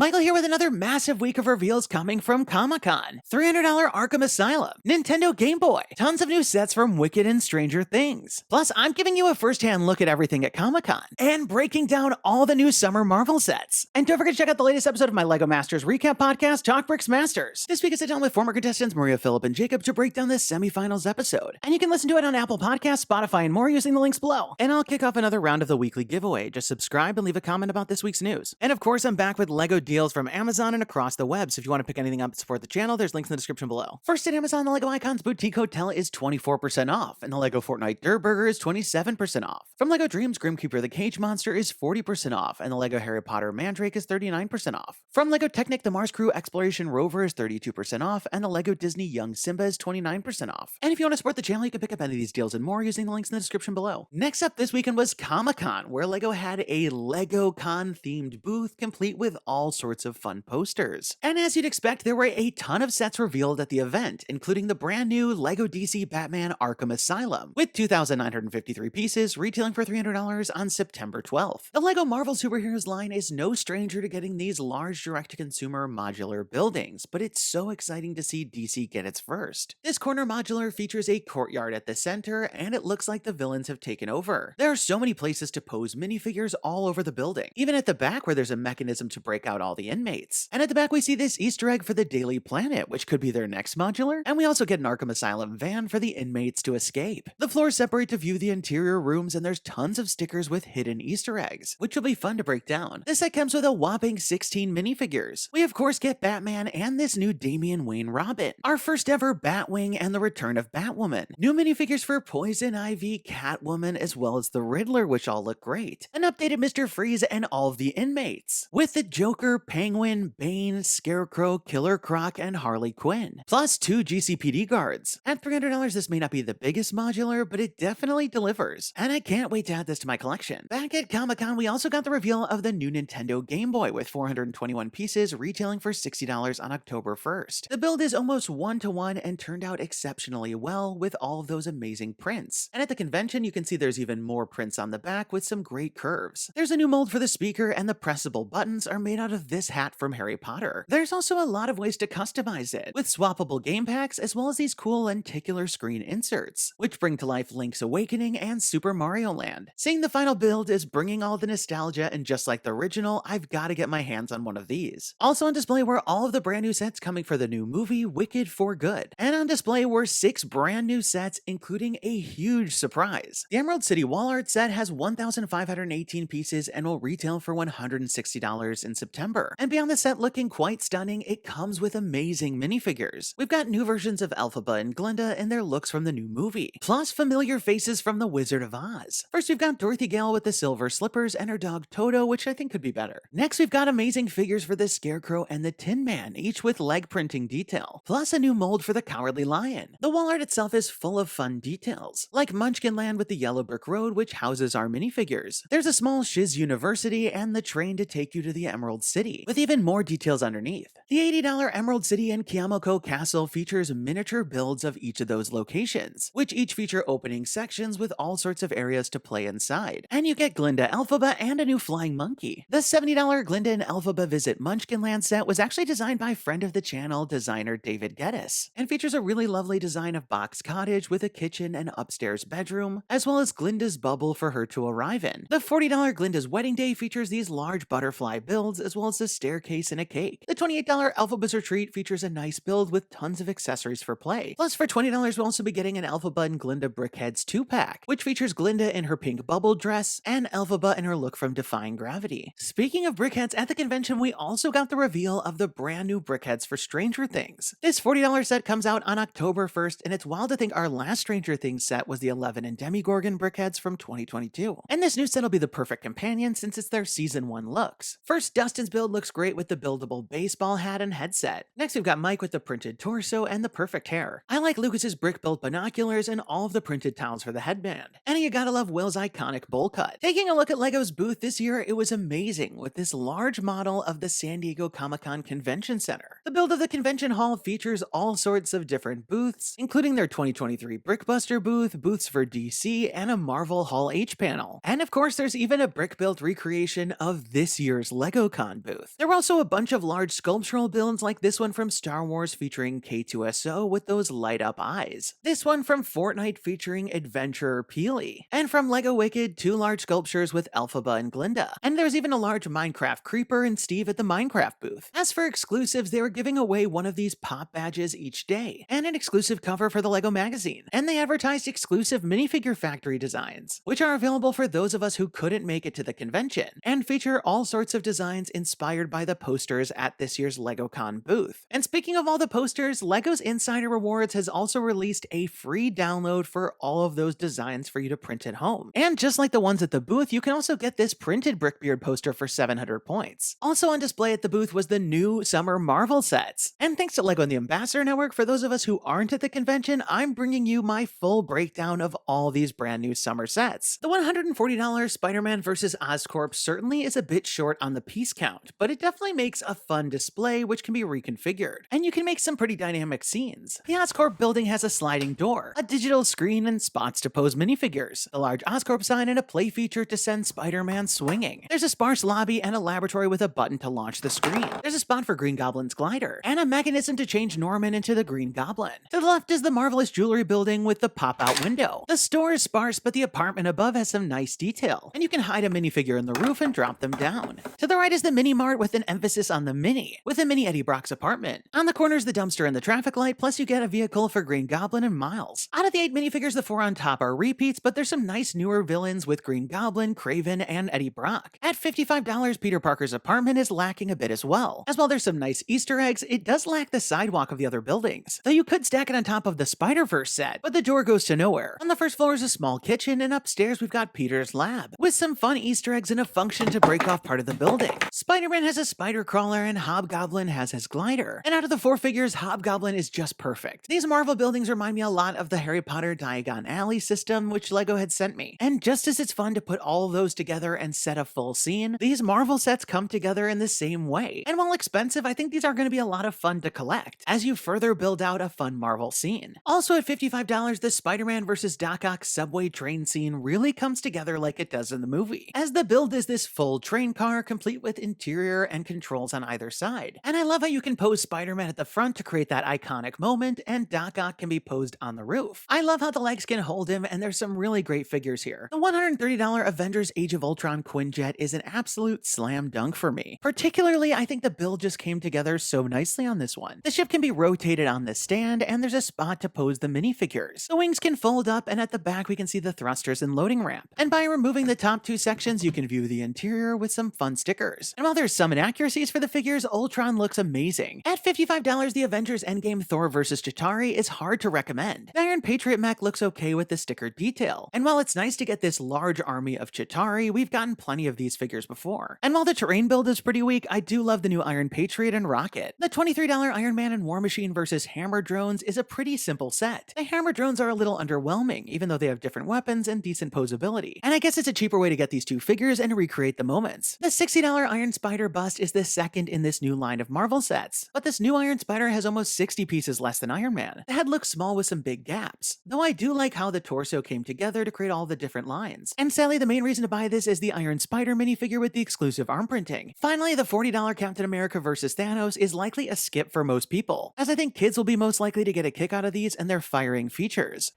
Michael here with another massive week of reveals coming from Comic-Con. $300 Arkham Asylum, Nintendo Gameboy, tons of new sets from Wicked and Stranger Things. Plus, I'm giving you a first-hand look at everything at Comic-Con and breaking down all the new summer Marvel sets. And don't forget to check out the latest episode of my LEGO Masters recap podcast, TalkBricks Masters. This week I sit down with former contestants Maria, Phillip, and Jacob to break down this semifinals episode. And you can listen to it on Apple Podcasts, Spotify, and more using the links below. And I'll kick off another round of the weekly giveaway. Just subscribe and leave a comment about this week's news. And of course, I'm back with LEGO deals from Amazon and across the web, so if you want to pick anything up to support the channel, there's links in the description below. First at Amazon, the LEGO Icons Boutique Hotel is 24% off, and the LEGO Fortnite Dirt Burger is 27% off. From LEGO Dreams, Grimkeeper the Cage Monster is 40% off, and the LEGO Harry Potter Mandrake is 39% off. From LEGO Technic, the Mars Crew Exploration Rover is 32% off, and the LEGO Disney Young Simba is 29% off. And if you want to support the channel, you can pick up any of these deals and more using the links in the description below. Next up this weekend was Comic-Con, where LEGO had a LEGOCon themed booth complete with all sorts of fun posters. And as you'd expect, there were a ton of sets revealed at the event, including the brand new LEGO DC Batman Arkham Asylum, with 2,953 pieces retailing for $300 on September 12th. The LEGO Marvel Superheroes line is no stranger to getting these large direct-to-consumer modular buildings, but it's so exciting to see DC get its first. This corner modular features a courtyard at the center, and it looks like the villains have taken over. There are so many places to pose minifigures all over the building, even at the back where there's a mechanism to break out all the inmates. And at the back we see this Easter egg for the Daily Planet, which could be their next modular, and we also get an Arkham Asylum van for the inmates to escape. The floors separate to view the interior rooms, and there's tons of stickers with hidden Easter eggs, which will be fun to break down. This set comes with a whopping 16 minifigures. We of course get Batman and this new Damian Wayne Robin, our first ever Batwing, and the return of Batwoman. New minifigures for Poison Ivy, Catwoman, as well as the Riddler, which all look great. An updated Mr. Freeze and all of the inmates, with the Joker, Penguin, Bane, Scarecrow, Killer Croc, and Harley Quinn, plus 2 GCPD guards. At $300, this may not be the biggest modular, but it definitely delivers, and I can't wait to add this to my collection. Back at Comic-Con, we also got the reveal of the new Nintendo Game Boy with 421 pieces retailing for $60 on October 1st. The build is almost one-to-one and turned out exceptionally well with all of those amazing prints. And at the convention, you can see there's even more prints on the back with some great curves. There's a new mold for the speaker, and the pressable buttons are made out of this hat from Harry Potter. There's also a lot of ways to customize it, with swappable game packs as well as these cool lenticular screen inserts, which bring to life Link's Awakening and Super Mario Land. Seeing the final build is bringing all the nostalgia, and just like the original, I've got to get my hands on one of these. Also on display were all of the brand new sets coming for the new movie Wicked for Good. And on display were 6 brand new sets, including a huge surprise. The Emerald City Wall Art set has 1,518 pieces and will retail for $160 in September. And beyond the set looking quite stunning, it comes with amazing minifigures. We've got new versions of Elphaba and Glinda in their looks from the new movie, plus familiar faces from The Wizard of Oz. First we've got Dorothy Gale with the silver slippers and her dog Toto, which I think could be better. Next we've got amazing figures for the Scarecrow and the Tin Man, each with leg printing detail, plus a new mold for the Cowardly Lion. The wall art itself is full of fun details, like Munchkin Land with the Yellow Brick Road, which houses our minifigures. There's a small Shiz University and the train to take you to the Emerald City, with even more details underneath. The $80 Emerald City and Kiamoko Castle features miniature builds of each of those locations, which each feature opening sections with all sorts of areas to play inside. And you get Glinda, Elphaba, and a new flying monkey. The $70 Glinda and Elphaba Visit Munchkin Land set was actually designed by friend of the channel designer David Geddes, and features a really lovely design of Box Cottage with a kitchen and upstairs bedroom, as well as Glinda's bubble for her to arrive in. The $40 Glinda's Wedding Day features these large butterfly builds, as well as a staircase and a cake. The $28 Elphaba's Retreat features a nice build with tons of accessories for play. Plus for $20 we'll also be getting an Elphaba and Glinda BrickHeadz 2-pack, which features Glinda in her pink bubble dress and Elphaba in her look from Defying Gravity. Speaking of BrickHeadz, at the convention we also got the reveal of the brand new BrickHeadz for Stranger Things. This $40 set comes out on October 1st, and it's wild to think our last Stranger Things set was the 11 and Demogorgon BrickHeadz from 2022. And this new set will be the perfect companion since it's their season 1 looks. First, Dustin's build looks great with the buildable baseball hat and headset. Next we've got Mike with the printed torso and the perfect hair. I like Lucas's brick-built binoculars and all of the printed towels for the headband. And you gotta love Will's iconic bowl cut. Taking a look at LEGO's booth this year, it was amazing with this large model of the San Diego Comic-Con Convention Center. The build of the convention hall features all sorts of different booths, including their 2023 Brickbuster booth, booths for DC, and a Marvel Hall H panel. And of course, there's even a brick-built recreation of this year's LEGOCon booth. booth. There were also a bunch of large sculptural builds like this one from Star Wars featuring K2SO with those light-up eyes. This one from Fortnite featuring Adventurer Peely. And from LEGO Wicked, 2 large sculptures with Elphaba and Glinda. And there's even a large Minecraft Creeper and Steve at the Minecraft booth. As for exclusives, they were giving away one of these pop badges each day, and an exclusive cover for the LEGO magazine. And they advertised exclusive minifigure factory designs, which are available for those of us who couldn't make it to the convention, and feature all sorts of designs inspired by the posters at this year's LegoCon booth. And speaking of all the posters, LEGO's Insider Rewards has also released a free download for all of those designs for you to print at home. And just like the ones at the booth, you can also get this printed Brickbeard poster for 700 points. Also on display at the booth was the new summer Marvel sets. And thanks to LEGO and the Ambassador Network, for those of us who aren't at the convention, I'm bringing you my full breakdown of all these brand new summer sets. The $140 Spider-Man vs. Oscorp certainly is a bit short on the piece count, but it definitely makes a fun display which can be reconfigured, and you can make some pretty dynamic scenes. The Oscorp building has a sliding door, a digital screen, and spots to pose minifigures, the large Oscorp sign, and a play feature to send Spider-Man swinging. There's a sparse lobby and a laboratory with a button to launch the screen. There's a spot for Green Goblin's glider, and a mechanism to change Norman into the Green Goblin. To the left is the marvelous jewelry building with the pop-out window. The store is sparse, but the apartment above has some nice detail, and you can hide a minifigure in the roof and drop them down. To the right is the Mini Mart with an emphasis on the mini, with a mini Eddie Brock's apartment. On the corner is the dumpster and the traffic light, plus you get a vehicle for Green Goblin and Miles. Out of the 8 minifigures, the 4 on top are repeats, but there's some nice newer villains with Green Goblin, Kraven, and Eddie Brock. At $55, Peter Parker's apartment is lacking a bit as well. As well, there's some nice Easter eggs, it does lack the sidewalk of the other buildings, though you could stack it on top of the Spider-Verse set, but the door goes to nowhere. On the first floor is a small kitchen, and upstairs we've got Peter's lab, with some fun Easter eggs and a function to break off part of the building. Spider-Man has a spider crawler, and Hobgoblin has his glider. And out of the 4 figures, Hobgoblin is just perfect. These Marvel buildings remind me a lot of the Harry Potter Diagon Alley system, which LEGO had sent me. And just as it's fun to put all of those together and set a full scene, these Marvel sets come together in the same way. And while expensive, I think these are going to be a lot of fun to collect, as you further build out a fun Marvel scene. Also at $55, the Spider-Man vs. Doc Ock subway train scene really comes together like it does in the movie, as the build is this full train car complete with interior and controls on either side. And I love how you can pose Spider-Man at the front to create that iconic moment, and Doc Ock can be posed on the roof. I love how the legs can hold him, and there's some really great figures here. The $130 Avengers Age of Ultron Quintet is an absolute slam dunk for me. Particularly, I think the build just came together so nicely on this one. The ship can be rotated on the stand, and there's a spot to pose the minifigures. The wings can fold up, and at the back we can see the thrusters and loading ramp. And by removing the top 2 sections, you can view the interior with some fun stickers. And while there's some inaccuracies for the figures, Ultron looks amazing. At $55, the Avengers Endgame Thor vs. Chitauri is hard to recommend. The Iron Patriot mech looks okay with the sticker detail. And while it's nice to get this large army of Chitauri, we've gotten plenty of these figures before. And while the terrain build is pretty weak, I do love the new Iron Patriot and Rocket. The $23 Iron Man and War Machine vs. Hammer drones is a pretty simple set. The Hammer drones are a little underwhelming, even though they have different weapons and decent posability. And I guess it's a cheaper way to get these 2 figures and recreate the moments. The $60 Iron Spider bust is the second in this new line of Marvel sets, but this new Iron Spider has almost 60 pieces less than Iron Man. The head looks small with some big gaps, though I do like how the torso came together to create all the different lines. And sadly, the main reason to buy this is the Iron Spider minifigure with the exclusive arm printing. Finally, the $40 Captain America vs. Thanos is likely a skip for most people, as I think kids will be most likely to get a kick out of these and their firing features.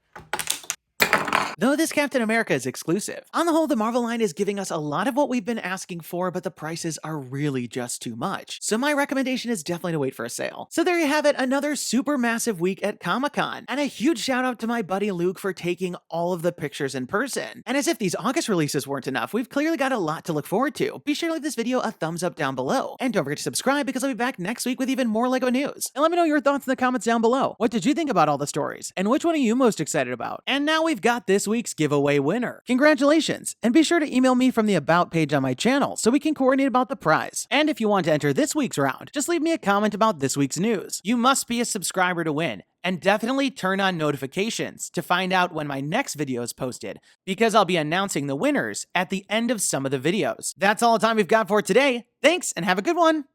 Though this Captain America is exclusive. On the whole, the Marvel line is giving us a lot of what we've been asking for, but the prices are really just too much. So my recommendation is definitely to wait for a sale. So there you have it, another super massive week at Comic-Con. And a huge shout out to my buddy Luke for taking all of the pictures in person. And as if these August releases weren't enough, we've clearly got a lot to look forward to. Be sure to leave this video a thumbs up down below. And don't forget to subscribe because I'll be back next week with even more LEGO news. And let me know your thoughts in the comments down below. What did you think about all the stories? And which one are you most excited about? And now we've got this week's giveaway winner. Congratulations! And be sure to email me from the About page on my channel so we can coordinate about the prize. And if you want to enter this week's round, just leave me a comment about this week's news. You must be a subscriber to win. And definitely turn on notifications to find out when my next video is posted, because I'll be announcing the winners at the end of some of the videos. That's all the time we've got for today. Thanks and have a good one!